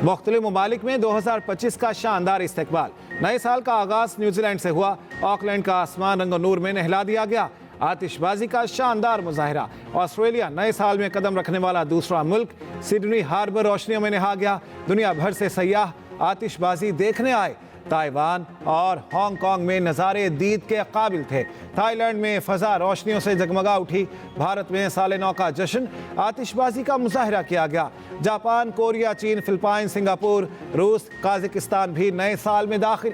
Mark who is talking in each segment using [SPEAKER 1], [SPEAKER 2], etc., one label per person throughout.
[SPEAKER 1] मुख्तलिफ ममालिक में 2025 का शानदार इस्तकबाल। नए साल का आगाज न्यूजीलैंड से हुआ। ऑकलैंड का आसमान रंग नूर में नहला दिया गया। आतिशबाजी का शानदार मुजाहिरा। ऑस्ट्रेलिया नए साल में कदम रखने वाला दूसरा मुल्क। सिडनी हार्बर रोशनियों में नहा गया। दुनिया भर से सयाह आतिशबाजी देखने आए। ताइवान और हांगकांग में नज़ारे दीद के काबिल थे। थाईलैंड में फ़ज़ा रोशनियों से जगमगा उठी। भारत में साल नौ का जश्न आतिशबाजी का मुजाहिरा किया गया। जापान, कोरिया, चीन, फिलिपाइन, सिंगापुर, रूस, काज़ाकिस्तान भी नए साल में दाखिल।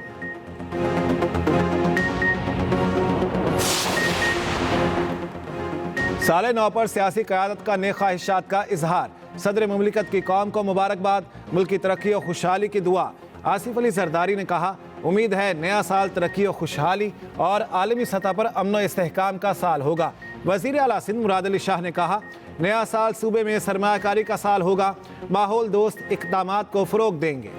[SPEAKER 1] साल नौ पर सियासी क़यादत का नेक ख्वाहिशात का इजहार। सदर मुमलिकत की कौम को मुबारकबाद। मुल्क की तरक्की और खुशहाली की दुआ। आसिफ अली जरदारी ने कहा, उम्मीद है नया साल तरक्की और खुशहाली और आलमी सतह पर अमन व इस्तेहकाम का साल होगा। वज़ीर आला सिंध मुराद अली शाह ने कहा, नया साल सूबे में सरमायाकारी का साल होगा। माहौल दोस्त इक़दामात को फ़रोग़ देंगे।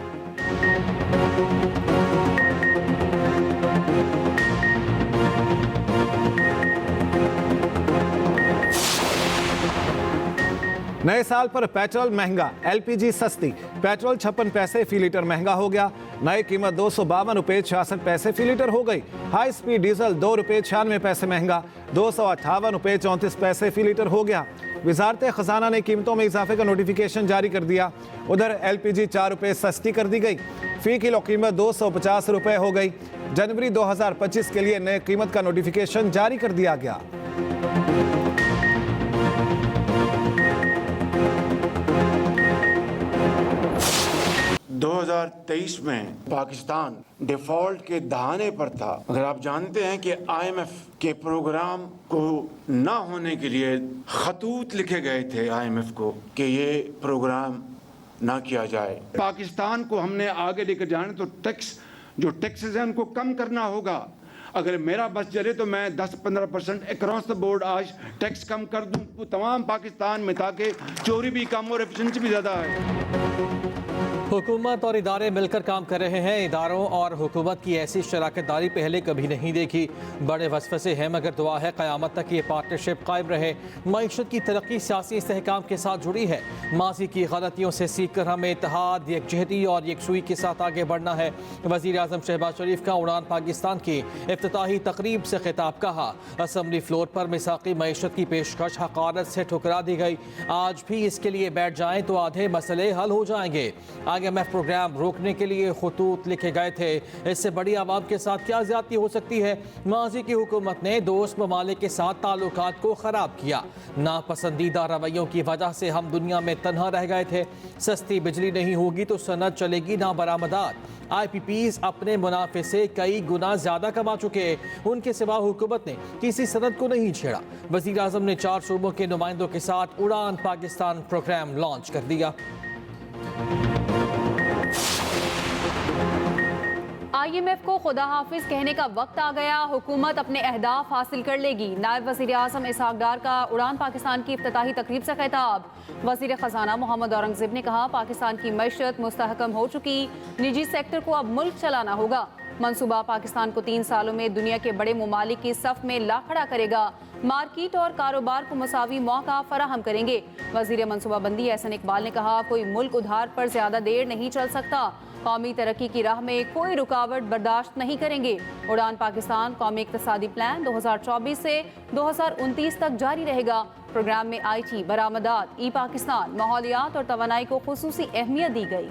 [SPEAKER 1] नए साल पर पेट्रोल महंगा, एलपीजी सस्ती। पेट्रोल 56 पैसे फी लीटर महंगा हो गया। नई कीमत 252 रुपये 66 पैसे फी लीटर हो गई। हाई स्पीड डीजल 2 रुपये 96 पैसे महंगा, 258 रुपये 34 पैसे फी लीटर हो गया। वजारत खजाना ने कीमतों में इजाफे का नोटिफिकेशन जारी कर दिया। उधर एलपीजी 4 रुपये सस्ती कर दी गई। फी किलो कीमत 250 रुपये हो गई। जनवरी 2025 के लिए नए कीमत का नोटिफिकेशन जारी कर दिया गया।
[SPEAKER 2] दो 2023 में पाकिस्तान डिफॉल्ट के दहाने पर था। अगर आप जानते हैं कि आईएमएफ के प्रोग्राम को ना होने के लिए खतूत लिखे गए थे आईएमएफ को कि ये प्रोग्राम ना किया जाए। पाकिस्तान को हमने आगे लेकर जाने तो टैक्सेस हैं उनको कम करना होगा। अगर मेरा बस चले तो मैं 10-15% अक्रॉस द बोर्ड आज टैक्स कम कर दूं तमाम पाकिस्तान में, ताकि चोरी भी कम और एफिशिएंसी भी ज़्यादा है।
[SPEAKER 3] हुकूमत और इदारे मिलकर काम कर रहे हैं। इदारों और हुकूमत की ऐसी शराकतदारी पहले कभी नहीं देखी। बड़े वसवसे हैं मगर दुआ है क़यामत तक ये पार्टनरशिप कायम रहे। मईशत की तरक्की सियासी इस्तेहकाम के साथ जुड़ी है। माजी की गलतियों से सीख कर हमें इत्तेहाद, यकजहती और यकसुई के साथ आगे बढ़ना है। वज़ीर आज़म शहबाज शरीफ का उड़ान पाकिस्तान की इफ्तिताही तकरीब से खिताब। कहा, असम्बली फ्लोर पर मिसाक़ी मईशत की पेशकश हक़ारत से ठुकरा दी गई। आज भी इसके लिए बैठ जाएँ तो आधे मसले हल हो जाएंगे। IMF प्रोग्राम रोकने के लिए खतूत लिखे गए थे। इससे बड़ी आवाम के साथ क्या ज्यादती हो सकती है। माजी की हुकूमत ने दोस्त ममालिक के साथ ताल्लुकात को ख़राब किया। नापसंदीदा रवैयों की वजह से हम दुनिया में तन्हा रह गए थे। सस्ती बिजली नहीं होगी तो सनत चलेगी ना बरामदात। IPPs अपने मुनाफे से कई गुना ज़्यादा कमा चुके। उनके सिवा हुकूमत ने किसी सनत को नहीं छेड़ा। वज़ीर आज़म ने 4 सूबों के नुमाइंदों के साथ उड़ान पाकिस्तान प्रोग्राम लॉन्च कर दिया।
[SPEAKER 4] IMF को खुदा हाफिज कहने का वक्त आ गया। हुकूमत अपने अहदाफ हासिल कर लेगी। नायब वज़ीर आज़म इसहाक डार का उड़ान पाकिस्तान की इफ्तिताही तकरीब से खिताब। वज़ीर ख़जाना मोहम्मद औरंगज़ेब ने कहा, पाकिस्तान की मईशत मुस्तहकम हो चुकी, निजी सेक्टर को अब मुल्क चलाना होगा। मंसूबा पाकिस्तान को 3 सालों में दुनिया के बड़े ममालिक की सफ में ला खड़ा करेगा। मार्केट और कारोबार को मसावी मौका फराहम करेंगे। वज़ीर मनसूबाबंदी एहसन इकबाल ने कहा, कोई मुल्क उधार पर ज़्यादा देर नहीं चल सकता। कौमी तरक्की की राह में कोई रुकावट बर्दाश्त नहीं करेंगे। उड़ान पाकिस्तान कौमी इक़्तिसादी प्लान 2024 से 2029 तक जारी रहेगा। प्रोग्राम में IT, बरामदात, पाकिस्तान, माहौलियात और तवानाई को खुसूसी अहमियत दी गई।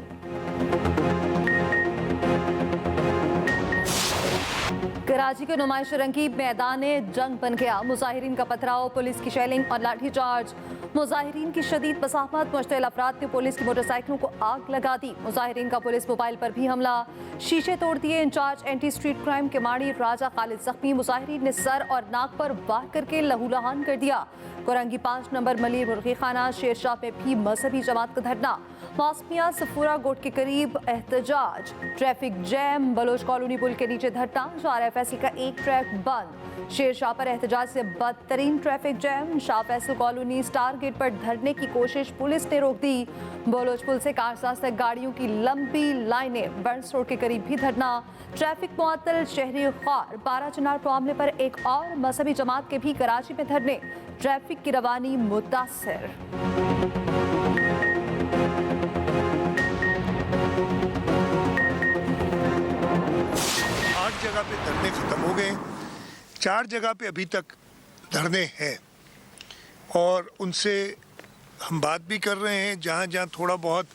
[SPEAKER 4] कराची के नुमाइश रंगी मैदान जंग बन गया। मुजाहिरीन का पथराव, पुलिस की शेलिंग और लाठीचार्ज। मुजाहिरीन की शदीद मसाफत, मुश्तिल अफराद ने पुलिस की मोटरसाइकिलों को आग लगा दी। मुजाहिरीन का पुलिस मोबाइल पर भी हमला, शीशे तोड़ दिए। इंचार्ज एंटी स्ट्रीट क्राइम के माड़ी राजा खालिद जख्मी। मुजाहिरीन ने सर और नाक पर वार करके लहूलुहान कर दिया। कोरंगी 5 नंबर मलिर मुर्गी खाना शेरशाह में भी मजहबी जमात का धरना। मासमिया सफूरा गोट के करीब एहतजाज। ट्रैफिक जैम, बलोच कॉलोनी पुल के नीचे धरना। शाह फैसल का एक ट्रैक बंद। शेरशाह पर एहतजाज से बदतरीन traffic jam. Shah Faisal colony star gate पर धरने की कोशिश पुलिस ने रोक दी। बलोच पुल से कारसाज तक गाड़ियों की लंबी लाइनें। बर्न्स रोड के करीब भी धरना। ट्रैफिक मुअत्तल, शहरी ख्वार। 12 चिनार मामले पर एक और मजहबी जमात के भी कराची में धरने। ट्रैफिक की रवानी मुतासर।
[SPEAKER 5] जगह पे धरने ख़त्म हो गए, 4 जगह पे अभी तक धरने हैं और उनसे हम बात भी कर रहे हैं। जहाँ जहाँ थोड़ा बहुत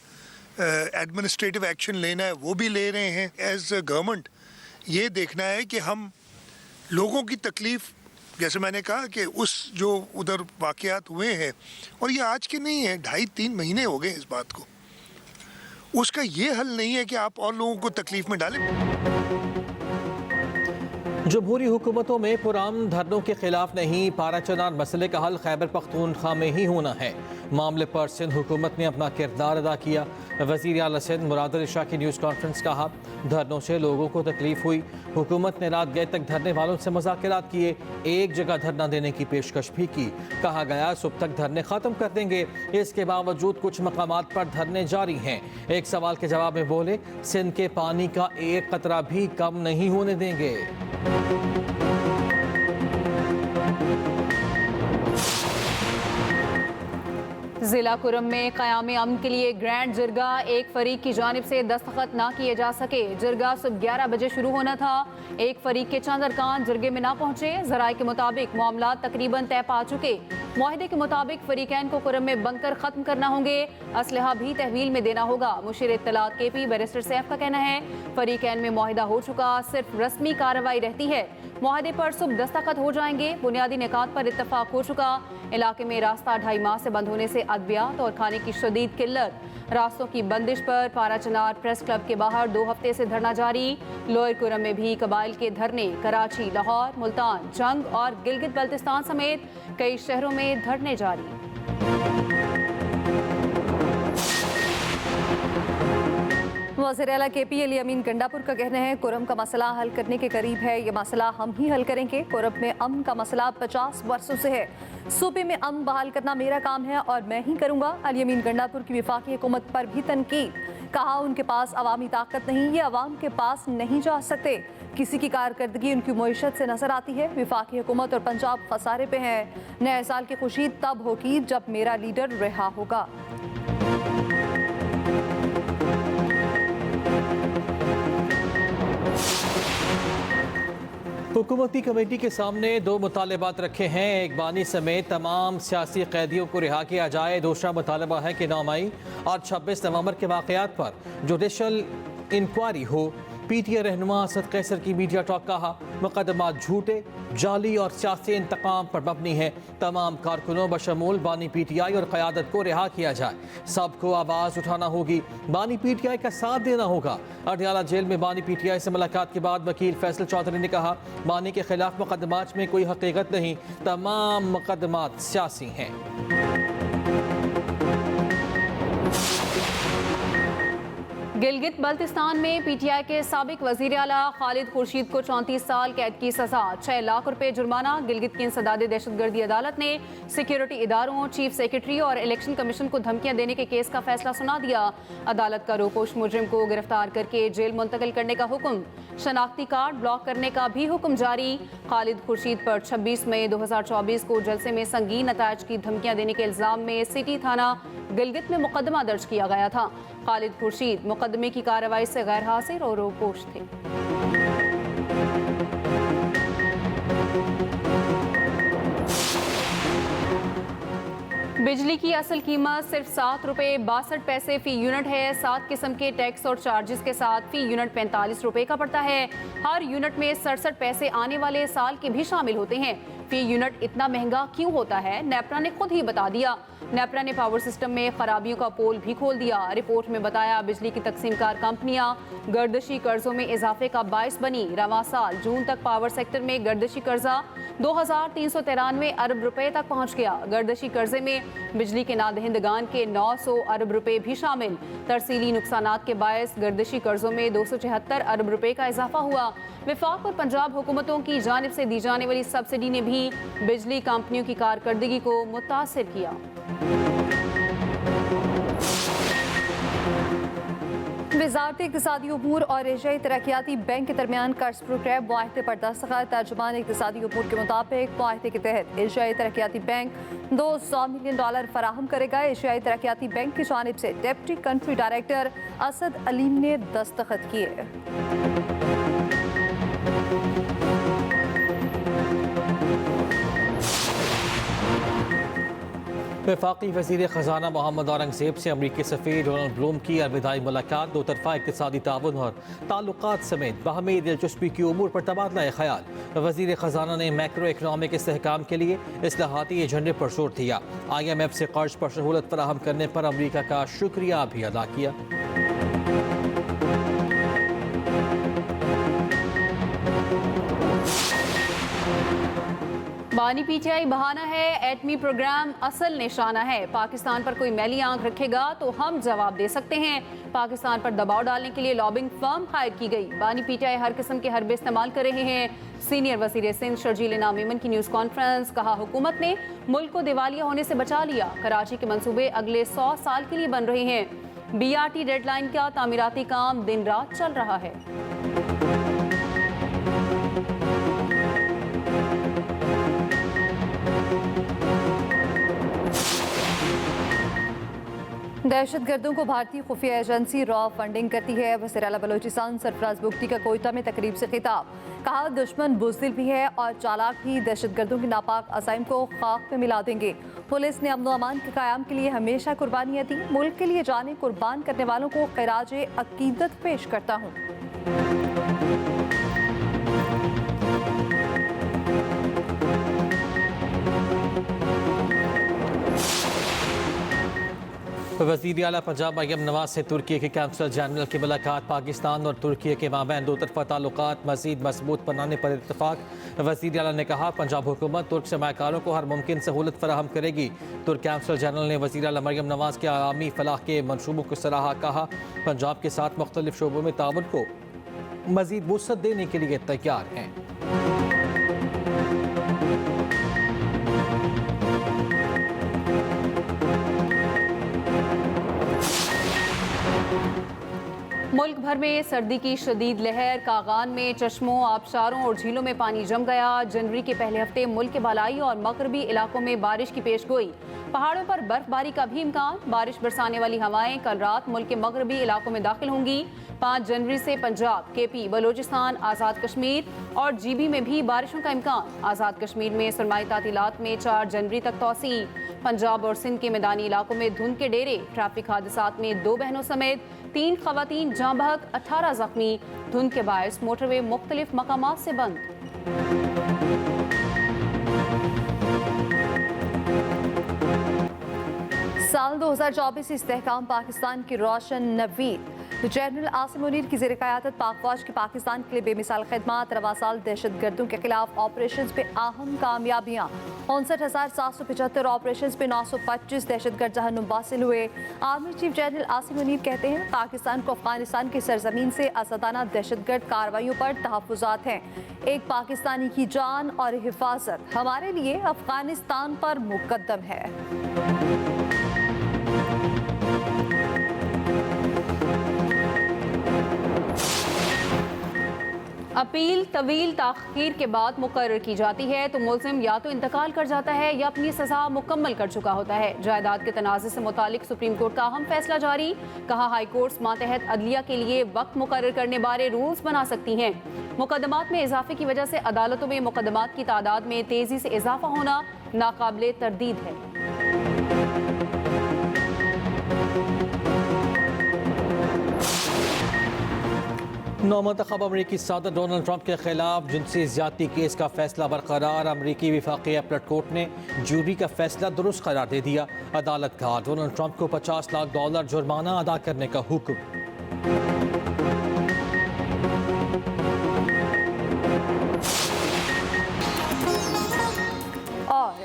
[SPEAKER 5] एडमिनिस्ट्रेटिव एक्शन लेना है वो भी ले रहे हैं। एज गवर्नमेंट ये देखना है कि हम लोगों की तकलीफ़, जैसे मैंने कहा कि उस जो उधर वाक़यात हुए हैं, और ये आज के नहीं हैं, 2.5-3 महीने हो गए इस बात को, उसका ये हल नहीं है कि आप और लोगों को तकलीफ़ में डालें।
[SPEAKER 3] जमहूरी हुकूमतों में पुरान धरनों के खिलाफ नहीं, पाराचनार मसले का हल खैबर पख्तूनख्वा में ही होना है। मामले पर सिंध हुकूमत ने अपना किरदार अदा किया। वज़ीर आला सिंध मुराद अली शाह की न्यूज़ कॉन्फ्रेंस कहा, धरनों से लोगों को तकलीफ हुई, हुकूमत ने रात गए तक धरने वालों से मुज़ाकरात किए, एक जगह धरना देने की पेशकश भी की। कहा गया सुबह तक धरने ख़त्म कर देंगे, इसके बावजूद कुछ मकामात पर धरने जारी हैं। एक सवाल के जवाब में बोले, सिंध के पानी का एक कतरा भी कम नहीं होने देंगे।
[SPEAKER 6] जिला कुरम में क़याम अमन के लिए ग्रैंड जिरगा, एक फरीक की जानिब से दस्तखत ना किए जा सके। जिरगा सुबह 11 बजे शुरू होना था, एक फरीक के चंद अरकान जिरगे में ना पहुंचे। ज़राए के मुताबिक मामला तकरीबन तय पा चुके। मुआहदे के मुताबिक फरीकैन को कुरम में बंकर खत्म करना होंगे, असलहा भी तहवील में देना होगा। मुशीर इत्तलात KP बैरिस्टर सैफ का कहना है, फरीकैन में मुआहदा हो चुका, सिर्फ रस्मी कार्रवाई रहती है। मुआहदे पर सुबह दस्तखत हो जाएंगे। बुनियादी निकात पर इत्तफाक हो चुका। इलाके में रास्ता 2.5 माह से बंद होने से अद्वियात और खाने की शदीद किल्लत। रास्तों की बंदिश पर पाराचनार प्रेस क्लब के बाहर 2 हफ्ते से धरना जारी। लोअर कुरम में भी कबाइल के धरने, कराची, लाहौर, मुल्तान, जंग और गिलगित बल्तिस्तान समेत कई शहरों में धरने जारी।
[SPEAKER 4] वज़ीर आला KP अली अमीन गंडापुर का कहना है, कुरम का मसला हल करने के करीब है, ये मसला हम ही हल करेंगे। कुरम में अमन का मसला 50 वर्षों से है, सूबे में अमन बहाल करना मेरा काम है और मैं ही करूंगा। अली अमीन गंडापुर की वफाकी हुकूमत पर भी तनकीद, कहा उनके पास अवामी ताकत नहीं, ये अवाम के पास नहीं जा सकते। किसी की कारकर्दगी उनकी मईशत से नजर आती है। वफाकी हुकूमत और पंजाब खसारे पे है। नए साल की खुशी तब होगी जब मेरा लीडर रिहा होगा।
[SPEAKER 3] हुकूमती कमेटी के सामने 2 मुतालबात रखे हैं। एक बानी समेत तमाम सियासी कैदियों को रिहा किया जाए। दूसरा मुतालबा है कि 9 मई और 26 नवंबर के वाक़यात पर जुडिशल इंक्वायरी हो। PTI रहनुमा असद कैसर की मीडिया टॉक, कहा मुकदमा झूठे, जाली और सियासी इंतकाम पर मबनी है। तमाम कारकुनों बशमूल बानी PTI और क़यादत को रिहा किया जाए। सबको आवाज़ उठाना होगी, बानी PTI का साथ देना होगा। अडयाला जेल में बानी PTI से मुलाकात के बाद वकील फैसल चौधरी ने कहा, बानी के खिलाफ मुकदमात में कोई हकीकत नहीं, तमाम मुकदमात सियासी हैं।
[SPEAKER 6] गिलगित बल्तिस्तान में PTI के साबिक वजीर आला खालिद खुर्शीद को 34 साल कैद की सजा, 6 लाख रुपए जुर्माना। गिलगित की इंसदाद दहशतगर्दी अदालत ने सिक्योरिटी इदारों, चीफ सेक्रेटरी और इलेक्शन कमीशन को धमकियां देने के केस का फैसला सुना दिया। अदालत का रोपोश मुजरिम को गिरफ्तार करके जेल मुंतकिल करने का हुक्म, शनाख्ती कार्ड ब्लॉक करने का भी हुक्म जारी। खालिद खुर्शीद पर 26 मई 2024 को जलसे में संगीन नतायज की धमकियां देने के इल्जाम में सिटी थाना गिलगित में मुकदमा दर्ज किया गया था। खालिद खुर्शीद मुकदमे की कार्रवाई से गैर हाजिर और रोपोश थे। बिजली की असल कीमत सिर्फ 7 रुपये 62 पैसे फी यूनिट है। 7 किस्म के टैक्स और चार्जेस के साथ फी यूनिट 45 रुपये का पड़ता है। हर यूनिट में 67 पैसे आने वाले साल के भी शामिल होते हैं। फी यूनिट इतना महंगा क्यों होता है, नेपरा ने खुद ही बता दिया। नेपरा ने पावर सिस्टम में खराबियों का पोल भी खोल दिया। रिपोर्ट में बताया, बिजली की तकसीमकार कंपनियां गर्दशी कर्जों में इजाफे का बायस बनी। रवां साल जून तक पावर सेक्टर में गर्दशी कर्जा 2393 अरब रुपए तक पहुंच गया। गर्दशी कर्जे में बिजली के नादहिंदगान के 900 अरब रुपए भी शामिल। तरसीली नुकसानात के बायस गर्दशी कर्जों में 276 अरब रुपए का इजाफा हुआ। वफाक और पंजाब हुकूमतों की जानिब से दी जाने वाली सब्सिडी ने भी बिजली कंपनियों की कारकर्दगी को मुतासिर किया।
[SPEAKER 4] वज़ारत इक़्तिसादी उमूर और एशियाई तरक्याती बैंक के दरमियान कर्ज प्रोग्राम मुआहदे पर दस्तखत। तर्जुमान इक़्तिसादी उमूर के मुताबिक मुआहदे के तहत एशियाई तरक्याती बैंक $200 मिलियन फराहम करेगा। एशियाई तरक्याती बैंक की जानिब से deputy country director Asad Aleem ने दस्तखत किए।
[SPEAKER 3] वफाकी वज़ीर ख़जाना मोहम्मद औरंगज़ेब से अमरीकी सफ़ीर डोनाल्ड ब्लूम की अलविदाई मुलाकात, दो तरफ़ा इक़्तिसादी ताउन और ताल्लुकात समेत बाहमी दिलचस्पी की उमूर पर तबादला ख़याल। वज़ीर ख़जाना ने मैक्रो इकनॉमिक इस्तेहकाम के लिए इस्लाहाती एजेंडे पर जोर दिया। IMF से कर्ज पर सहूलत फराहम करने पर अमरीका का शुक्रिया भी अदा किया।
[SPEAKER 6] बानी PTI बहाना है, एटमी प्रोग्राम असल निशाना है। पाकिस्तान पर कोई मैली आंख रखेगा तो हम जवाब दे सकते हैं। पाकिस्तान पर दबाव डालने के लिए लॉबिंग फर्म हायर की गई। बानी PTI हर किस्म के हरबे इस्तेमाल कर रहे हैं। सीनियर वज़ीर सिंध शर्जील इनाम मेमन की न्यूज़ कॉन्फ्रेंस, कहा हुकूमत ने मुल्क को दिवालिया होने से बचा लिया। कराची के मंसूबे अगले 100 साल के लिए बन रहे हैं। BRT डेडलाइन का तामीराती काम दिन रात चल रहा है।
[SPEAKER 4] दहशतगर्दों को भारतीय खुफिया एजेंसी रॉ फंडिंग करती है। वज़ीर आला बलोचिस्तान सरफराज बुगटी का कोयटा में तकरीब से खिताब, कहा दुश्मन बुज़दिल भी है और चालाक भी दहशतगर्दों की नापाक अज़ाइम को खाक में मिला देंगे। पुलिस ने अमन व अमान के क़याम के लिए हमेशा कुर्बानियाँ दी। मुल्क के लिए जाने कुर्बान करने वालों को ख़िराज अक़ीदत पेश करता हूँ।
[SPEAKER 3] वज़ीर आला पंजाब मरियम नवाज से तुर्की के काउंसल जनरल की मुलाकात, पाकिस्तान और तुर्की के माबैन दो तरफ़ा ताल्लुकात मज़ीद मजबूत बनाने पर इत्तफ़ाक़। वज़ीर आला ने कहा पंजाब हुकूमत तुर्क सरमायाकारों को हर मुमकिन सहूलत फराहम करेगी। तुर्क काउंसल जनरल ने वज़ीर आला मरियम नवाज के आवामी फलाह के मनसूबों को सराहा, कहा पंजाब के साथ मुख्तलिफ शोबों में ताउन को मज़ीद वुसअत देने के लिए तैयार हैं।
[SPEAKER 6] मुल्क भर में सर्दी की शदीद लहर, कागान में चश्मों, आबशारों और झीलों में पानी जम गया। जनवरी के पहले हफ्ते मुल्क के बालाई और मगरबी इलाकों में बारिश की पेशगोई। पहाड़ों पर बर्फबारी का भी इम्कान। बारिश बरसाने वाली हवाएं कल रात मुल्क के मगरबी इलाकों में दाखिल होंगी। 5 जनवरी से पंजाब, KP, बलोचिस्तान, आज़ाद कश्मीर और GB में भी बारिशों का इम्कान। आज़ाद कश्मीर में सरमाई तातीलात में 4 जनवरी तक तौसी। पंजाब और सिंध के मैदानी इलाकों में धुंध के डेरे। ट्रैफिक हादसात में 2 बहनों समेत 3 खवातीन जाँ बहक, 18 जख्मी। धुंध के बायस मोटरवे मुख्तलिफ मकामात से बंद।
[SPEAKER 4] साल 2024 इस्तेहकाम पाकिस्तान की रोशन नवीद। जनरल आसिम मुनीर की ज़ेर क़यादत पाक फ़ौज की पाकिस्तान के लिए बेमिसाल खिदमात। रवा साल दहशतगर्दों के खिलाफ ऑपरेशन पे अहम कामयाबियाँ। 59,775 ऑपरेशन पे 925 दहशतगर्द जहन्नुम हासिल हुए। Army chief general Asim Munir कहते हैं पाकिस्तान को अफगानिस्तान की सरजमीन से असदाना दहशतगर्द कार्रवाइयों पर तहफ़्फ़ुज़ात हैं। एक पाकिस्तानी की जान और हिफाजत हमारे लिए अफगानिस्तान पर मुकद्दम है।
[SPEAKER 6] अपील तवील ताख़ीर के बाद मुकर्रर की जाती है तो मुल्ज़िम या तो इंतकाल कर जाता है या अपनी सज़ा मुकम्मल कर चुका होता है। जायदाद के तनाज़े से मुतालिक सुप्रीम कोर्ट का अहम फैसला जारी, कहा हाई कोर्ट्स मातहत अदलिया के लिए वक्त मुकर्रर करने बारे रूल्स बना सकती हैं। मुकदमात में इजाफे की वजह से अदालतों में मुकदमात की तादाद में तेज़ी से इजाफा होना नाकाबिले तरदीद है।
[SPEAKER 3] नौमंतखब अमरीकी सदर डोनाल्ड ट्रंप के खिलाफ जिनसी ज्यादती केस का फैसला बरकरार। अमरीकी विफाकी अपीलेट कोर्ट ने जूरी का फैसला दुरुस्त करार दे दिया। अदालत का डोनाल्ड ट्रंप को $50 लाख जुर्माना अदा करने का हुक्म।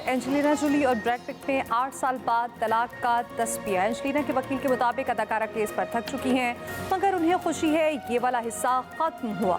[SPEAKER 4] एंजेलिना जोली और ब्रैड पिट में 8 साल बाद तलाक का तस्बिया। एंजेलिना के वकील के मुताबिक अदाकारा केस पर थक चुकी हैं, मगर उन्हें खुशी है ये वाला हिस्सा खत्म हुआ।